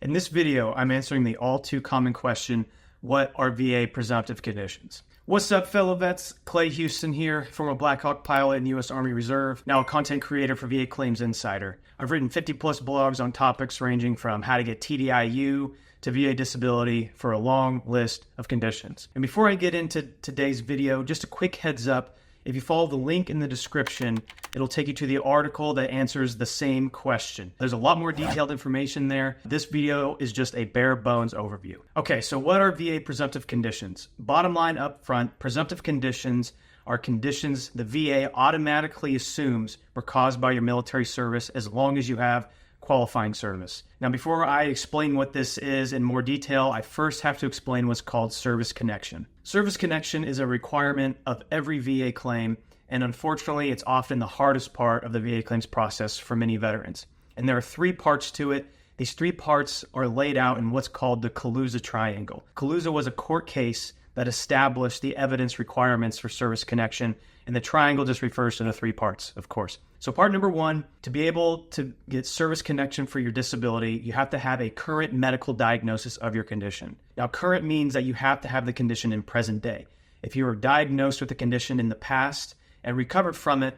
In this video, I'm answering the all too common question, what are VA presumptive conditions? What's up, fellow vets? Clay Houston here, former Black Hawk pilot in the U.S. Army Reserve, now a content creator for VA Claims Insider. I've written 50 plus blogs on topics ranging from how to get TDIU to VA disability for a long list of conditions. And before I get into today's video, just a quick heads up. If you follow the link in the description, it'll take you to the article that answers the same question. There's a lot more detailed information there. This video is just a bare bones overview. Okay, so what are VA presumptive conditions? Bottom line up front, presumptive conditions are conditions the VA automatically assumes were caused by your military service as long as you have qualifying service. Now, before I explain what this is in more detail, I first have to explain what's called service connection. Service connection is a requirement of every VA claim, and unfortunately, it's often the hardest part of the VA claims process for many veterans. And there are three parts to it. These three parts are laid out in what's called the Calusa Triangle. Calusa was a court case that established the evidence requirements for service connection, and the triangle just refers to the three parts, of course. So part number one, to be able to get service connection for your disability, you have to have a current medical diagnosis of your condition. Now, current means that you have to have the condition in present day. If you were diagnosed with a condition in the past and recovered from it,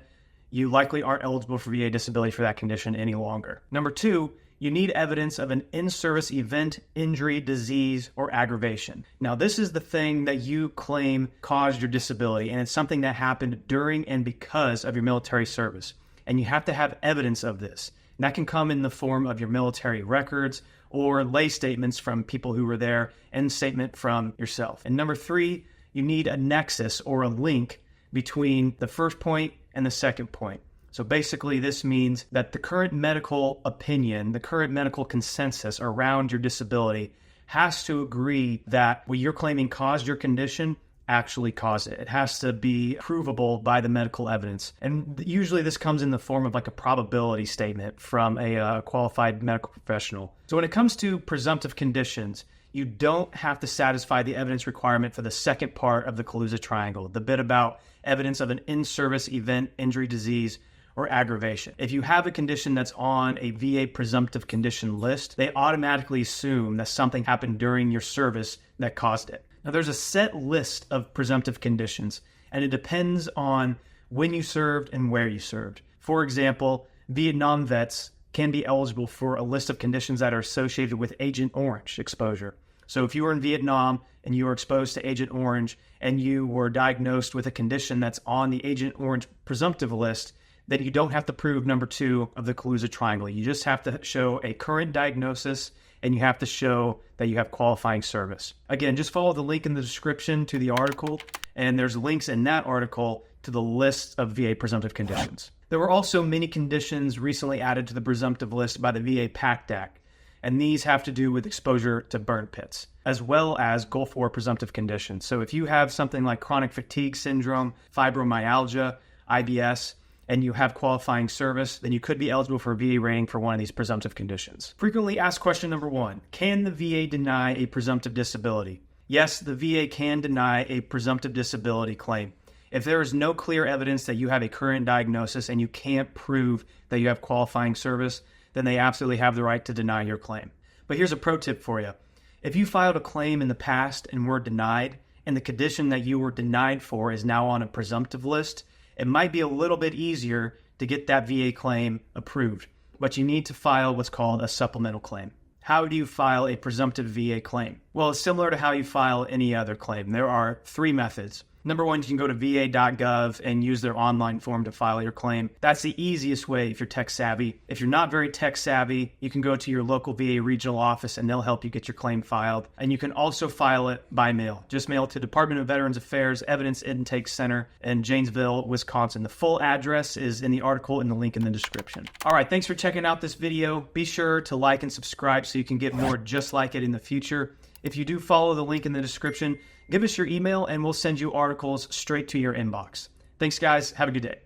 you likely aren't eligible for VA disability for that condition any longer. Number two, you need evidence of an in-service event, injury, disease, or aggravation. Now, this is the thing that you claim caused your disability, and it's something that happened during and because of your military service. And you have to have evidence of this. And that can come in the form of your military records or lay statements from people who were there and statement from yourself. And number three, you need a nexus or a link between the first point and the second point. So basically, this means that the current medical opinion, the current medical consensus around your disability has to agree that what you're claiming caused your condition actually caused it. It has to be provable by the medical evidence. And usually this comes in the form of like a probability statement from a qualified medical professional. So when it comes to presumptive conditions, you don't have to satisfy the evidence requirement for the second part of the Calusa Triangle, the bit about evidence of an in-service event, injury, disease, or aggravation. If you have a condition that's on a VA presumptive condition list, they automatically assume that something happened during your service that caused it. Now, there's a set list of presumptive conditions, and it depends on when you served and where you served. For example, Vietnam vets can be eligible for a list of conditions that are associated with Agent Orange exposure. So if you were in Vietnam and you were exposed to Agent Orange and you were diagnosed with a condition that's on the Agent Orange presumptive list, then you don't have to prove number two of the Calusa Triangle. You just have to show a current diagnosis and you have to show that you have qualifying service. Again, just follow the link in the description to the article, and there's links in that article to the list of VA presumptive conditions. There were also many conditions recently added to the presumptive list by the VA PACT Act, and these have to do with exposure to burn pits, as well as Gulf War presumptive conditions. So if you have something like chronic fatigue syndrome, fibromyalgia, IBS, and you have qualifying service, then you could be eligible for a VA rating for one of these presumptive conditions. Frequently asked question number one, can the VA deny a presumptive disability? Yes, the VA can deny a presumptive disability claim. If there is no clear evidence that you have a current diagnosis and you can't prove that you have qualifying service, then they absolutely have the right to deny your claim. But here's a pro tip for you. If you filed a claim in the past and were denied, and the condition that you were denied for is now on a presumptive list, it might be a little bit easier to get that VA claim approved, but you need to file what's called a supplemental claim. How do you file a presumptive VA claim? Well, it's similar to how you file any other claim. There are three methods. Number one, you can go to va.gov and use their online form to file your claim. That's the easiest way if you're tech savvy. If you're not very tech savvy, you can go to your local VA regional office and they'll help you get your claim filed. And you can also file it by mail. Just mail it to Department of Veterans Affairs Evidence Intake Center in Janesville, Wisconsin. The full address is in the article and the link in the description. All right, thanks for checking out this video. Be sure to like and subscribe so you can get more just like it in the future. If you do follow the link in the description, give us your email and we'll send you articles straight to your inbox. Thanks, guys. Have a good day.